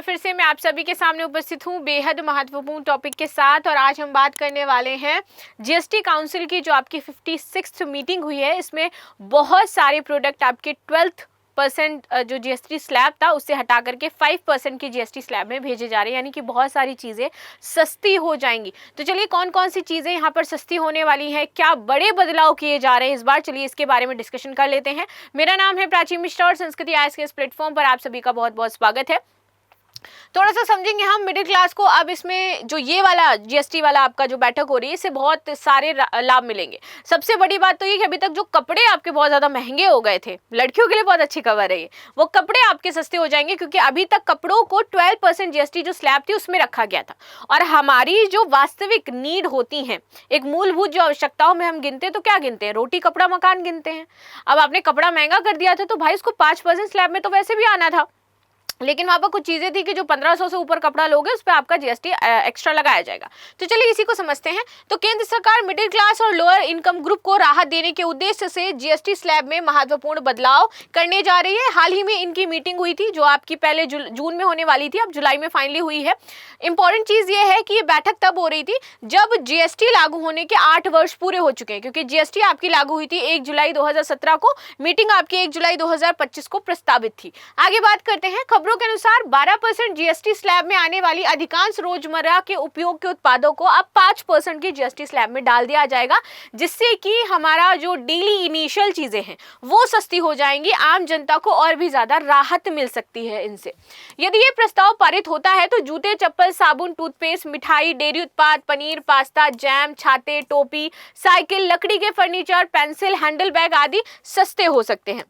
फिर से मैं आप सभी के सामने उपस्थित हूँ बेहद महत्वपूर्ण टॉपिक के साथ। और आज हम बात करने वाले हैं जीएसटी काउंसिल की जो आपकी 56th मीटिंग हुई है। इसमें बहुत सारे प्रोडक्ट आपके 12% जो जीएसटी स्लैब था उससे हटा करके 5% की जीएसटी स्लैब में भेजे जा रहे हैं, यानी कि बहुत सारी चीज़ें सस्ती हो जाएंगी। तो चलिए कौन कौन सी चीज़ें यहाँ पर सस्ती होने वाली हैं, क्या बड़े बदलाव किए जा रहे हैं इस बार, चलिए इसके बारे में डिस्कशन कर लेते हैं। मेरा नाम है प्राची मिश्रा और संस्कृति आज के इस प्लेटफॉर्म पर आप सभी का बहुत बहुत स्वागत है। थोड़ा सा समझेंगे हम मिडिल क्लास को। अब इसमें जो ये वाला जीएसटी वाला आपका जो बैठक हो रही है इससे बहुत सारे लाभ मिलेंगे। सबसे बड़ी बात तो ये कि अभी तक जो कपड़े आपके बहुत ज़्यादा महंगे हो गए थे, लड़कियों के लिए बहुत अच्छी खबर है ये, वो कपड़े आपके सस्ते हो जाएंगे, क्योंकि अभी तक कपड़ों को 12% जीएसटी जो स्लैब थी उसमें रखा गया था। और हमारी जो वास्तविक नीड होती हैं, एक मूलभूत जो आवश्यकताओं में हम गिनते हैं तो क्या गिनते हैं? रोटी कपड़ा मकान गिनते हैं। अब आपने कपड़ा महंगा कर दिया था तो भाई उसको 5% स्लैब में तो वैसे भी आना था, लेकिन वहां पर कुछ चीजें थी कि जो 1500 से ऊपर कपड़ा लोगे उस पर आपका जीएसटी एक्स्ट्रा लगाया जाएगा। तो चलिए इसी को समझते हैं। तो केंद्र सरकार मिडिल क्लास और लोअर इनकम ग्रुप को राहत देने के उद्देश्य से जीएसटी स्लैब में महत्वपूर्ण बदलाव करने जा रही है। हाल ही में इनकी मीटिंग हुई थी जो आपकी पहले जून में होने वाली थी, अब जुलाई में फाइनली हुई है। इंपॉर्टेंट चीज ये है कि ये बैठक तब हो रही थी जब जीएसटी लागू होने के 8 वर्ष पूरे हो चुके हैं, क्योंकि जीएसटी आपकी लागू हुई थी 1 जुलाई 2017 को, मीटिंग आपकी 1 जुलाई 2025 को प्रस्तावित थी। आगे बात करते हैं। खबरों के अनुसार 12% जीएसटी स्लैब में आने वाली अधिकांश रोजमर्रा के उपयोग के उत्पादों को अब 5% की जीएसटी स्लैब में डाल दिया जाएगा, जिससे कि हमारा जो डेली इनिशियल चीजें हैं वो सस्ती हो जाएंगी। आम जनता को और भी ज्यादा राहत मिल सकती है इनसे। यदि ये प्रस्ताव पारित होता है तो जूते, चप्पल, साबुन, टूथपेस्ट, मिठाई, डेयरी उत्पाद, पनीर, पास्ता, जैम, छाते, टोपी, साइकिल, लकड़ी के फर्नीचर, पेंसिल, हैंडल बैग आदि सस्ते हो सकते हैं।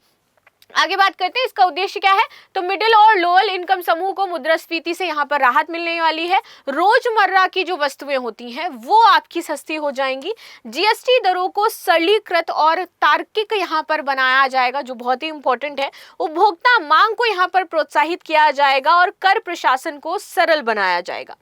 आगे बात करते हैं इसका उद्देश्य क्या है। तो मिडिल और लोअर इनकम समूह को मुद्रास्फीति से यहाँ पर राहत मिलने वाली है। रोजमर्रा की जो वस्तुएं होती हैं वो आपकी सस्ती हो जाएंगी। जीएसटी दरों को सरलीकृत और तार्किक यहाँ पर बनाया जाएगा, जो बहुत ही इंपॉर्टेंट है। उपभोक्ता मांग को यहाँ पर प्रोत्साहित किया जाएगा और कर प्रशासन को सरल बनाया जाएगा।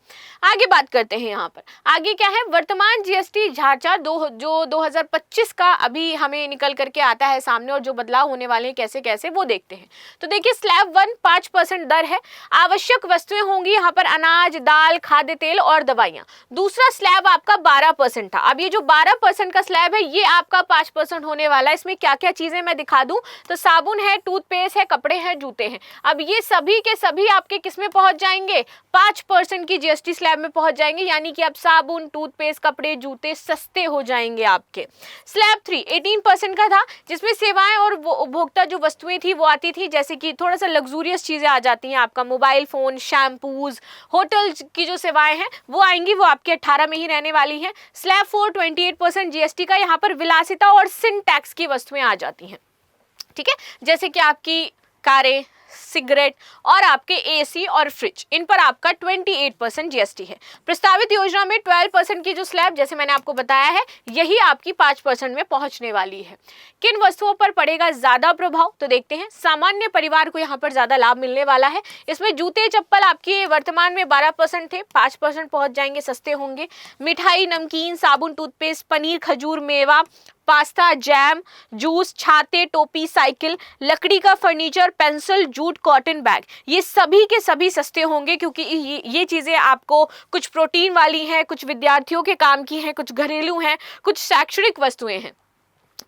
आगे बात करते हैं यहाँ पर आगे क्या है। वर्तमान जीएसटी ढांचा जो 2025 का अभी हमें निकल करके आता है सामने, और जो बदलाव होने वाले हैं कैसे कैसे वो देखते हैं। तो देखिए स्लैब 1 5% दर है। आवश्यक वस्तुएं होंगी यहाँ पर अनाज, दाल, खाद्य तेल और दवाइयां। दूसरा स्लैब आपका 12% था। अब ये जो 12% का स्लैब है ये आपका 5% होने वाला है। इसमें क्या क्या चीजें मैं दिखा दूं तो साबुन है, टूथपेस्ट है, कपड़े हैं, जूते हैं। अब ये सभी के सभी आपके किस में पहुंच जाएंगे? 5% की जीएसटी स्लैब में पहुंच जाएंगे, यानी कि अब साबुन, टूथपेस्ट, कपड़े, जूते सस्ते हो जाएंगे आपके। स्लैब 3 18% का था, जिसमें सेवाएं और उपभोक्ता जो वस्तुएं थी वो आती थी, जैसे कि थोड़ा सा लग्जूरियस चीजें आ जाती हैं। आपका मोबाइल फोन, शैम्पूज, होटल की जो सेवाएं हैं वो आएंगी, वो आपके 18 में ही रहने वाली हैं। स्लैब 4 28% जीएसटी का, यहाँ पर विलासिता और सिन टैक्स की वस्तुएं आ जाती हैं। ठीक है, जैसे कि आपकी कारें, सिगरेट और आपके एसी और फ्रिज, इन पर आपका 28% जीएसटी है। प्रस्तावित योजना में 12% की जो स्लैब जैसे मैंने आपको बताया है यही आपकी 5% में पहुंचने वाली है। किन वस्तुओं पर पड़ेगा ज्यादा प्रभाव तो देखते हैं। सामान्य परिवार को यहाँ पर ज्यादा लाभ मिलने वाला है। इसमें जूते, चप्पल आपके वर्तमान में 12% थे, 5% पहुंच जाएंगे, सस्ते होंगे। मिठाई, नमकीन, साबुन, टूथपेस्ट, पनीर, खजूर, मेवा, पास्ता, जैम, जूस, छाते, टोपी, साइकिल, लकड़ी का furniture, pencil, jute, cotton bag, ये सभी के सभी सस्ते होंगे, क्योंकि ये चीजें आपको कुछ प्रोटीन वाली हैं, कुछ विद्यार्थियों के काम की हैं, कुछ घरेलू हैं, कुछ शैक्षणिक वस्तुएं हैं।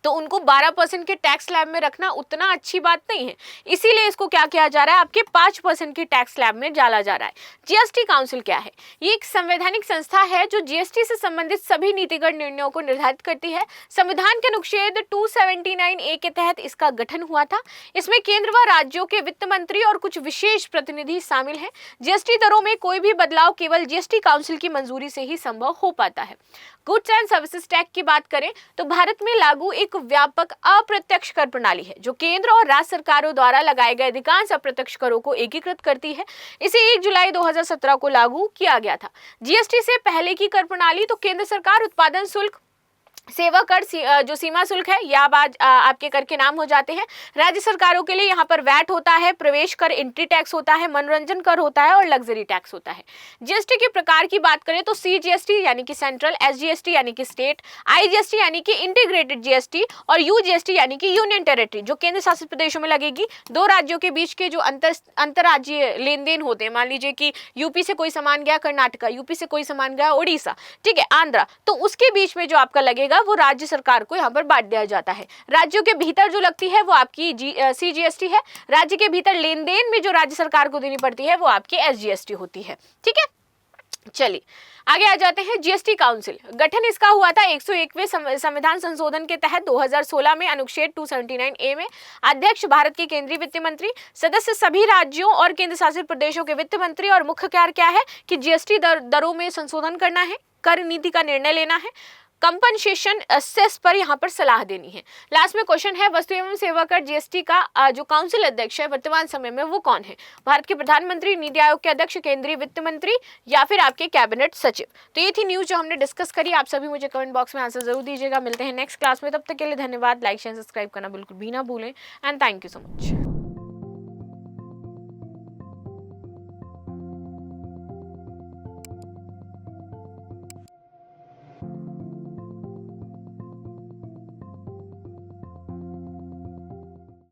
तो उनको 12% के टैक्स स्लैब में रखना उतना अच्छी बात नहीं है, इसीलिए इसको क्या किया जा रहा है, आपके 5% की टैक्स स्लैब में डाला जा रहा है। जीएसटी काउंसिल क्या है? ये एक संवैधानिक संस्था है जो जीएसटी से संबंधित सभी नीतिगत निर्णयों को निर्धारित करती है। संविधान के अनुच्छेद 279A के तहत इसका गठन हुआ था। इसमें केंद्र व राज्यों के वित्त मंत्री और कुछ विशेष प्रतिनिधि शामिल हैं। जीएसटी दरों में कोई भी बदलाव केवल जीएसटी काउंसिल की मंजूरी से ही संभव हो पाता है। गुड्स एंड सर्विसेज टैक्स की बात करें तो भारत में लागू एक व्यापक अप्रत्यक्ष कर प्रणाली है जो केंद्र और राज्य सरकारों द्वारा लगाए गए अधिकांश अप्रत्यक्ष करों को एकीकृत करती है। इसे 1 जुलाई 2017 को लागू किया गया था। जीएसटी से पहले की कर प्रणाली तो केंद्र सरकार उत्पादन शुल्क, सेवा कर जो सीमा शुल्क है या अब आज आपके कर के नाम हो जाते हैं। राज्य सरकारों के लिए यहाँ पर वैट होता है, प्रवेश कर एंट्री टैक्स होता है, मनोरंजन कर होता है और लग्जरी टैक्स होता है। जीएसटी के प्रकार की बात करें तो सीजीएसटी यानी कि सेंट्रल, एसजीएसटी यानी कि स्टेट, आईजीएसटी यानी कि इंटीग्रेटेड जीएसटी और यूजीएसटी यानी कि यूनियन टेरिटरी जो केंद्र शासित प्रदेशों में लगेगी। दो राज्यों के बीच के जो अंतरराज्यीय लेन देन होते हैं, मान लीजिए कि यूपी से कोई सामान गया कर्नाटका, यूपी से कोई सामान गया उड़ीसा, ठीक है, आंध्रा, तो उसके बीच में जो आपका लगेगा वो राज्य सरकार को यहाँ पर बांट दिया जाता है। राज्यों के भीतर जो लगती है वो आपकी सीजीएसटी है। राज्य के भीतर लेन देन में जो राज्य सरकार को देनी पड़ती है वो आपकी एसजीएसटी होती है। ठीक है, चलिए आगे आ जाते हैं। जीएसटी काउंसिल गठन इसका हुआ था 101वें संविधान संशोधन के तहत 2016 में अनुच्छेद 279A में। अध्यक्ष भारत के केंद्रीय वित्त मंत्री, सदस्य सभी राज्यों और केंद्र शासित प्रदेशों के वित्त मंत्री और मुख्य कार्य क्या है कि जीएसटी दरों में संशोधन करना है, कर नीति का निर्णय लेना है, कंपनसेशन सेस पर यहाँ पर सलाह देनी है। लास्ट में क्वेश्चन है, वस्तु एवं सेवा कर जीएसटी का जो काउंसिल अध्यक्ष है वर्तमान समय में वो कौन है? भारत के प्रधानमंत्री, नीति आयोग के अध्यक्ष, केंद्रीय वित्त मंत्री या फिर आपके कैबिनेट सचिव। तो ये थी न्यूज जो हमने डिस्कस करी। आप सभी मुझे कमेंट बॉक्स में आंसर जरूर दीजिएगा। मिलते हैं नेक्स्ट क्लास में, तब तक के लिए धन्यवाद। लाइक शेयर सब्सक्राइब करना बिल्कुल भी ना भूलें and thank you so much.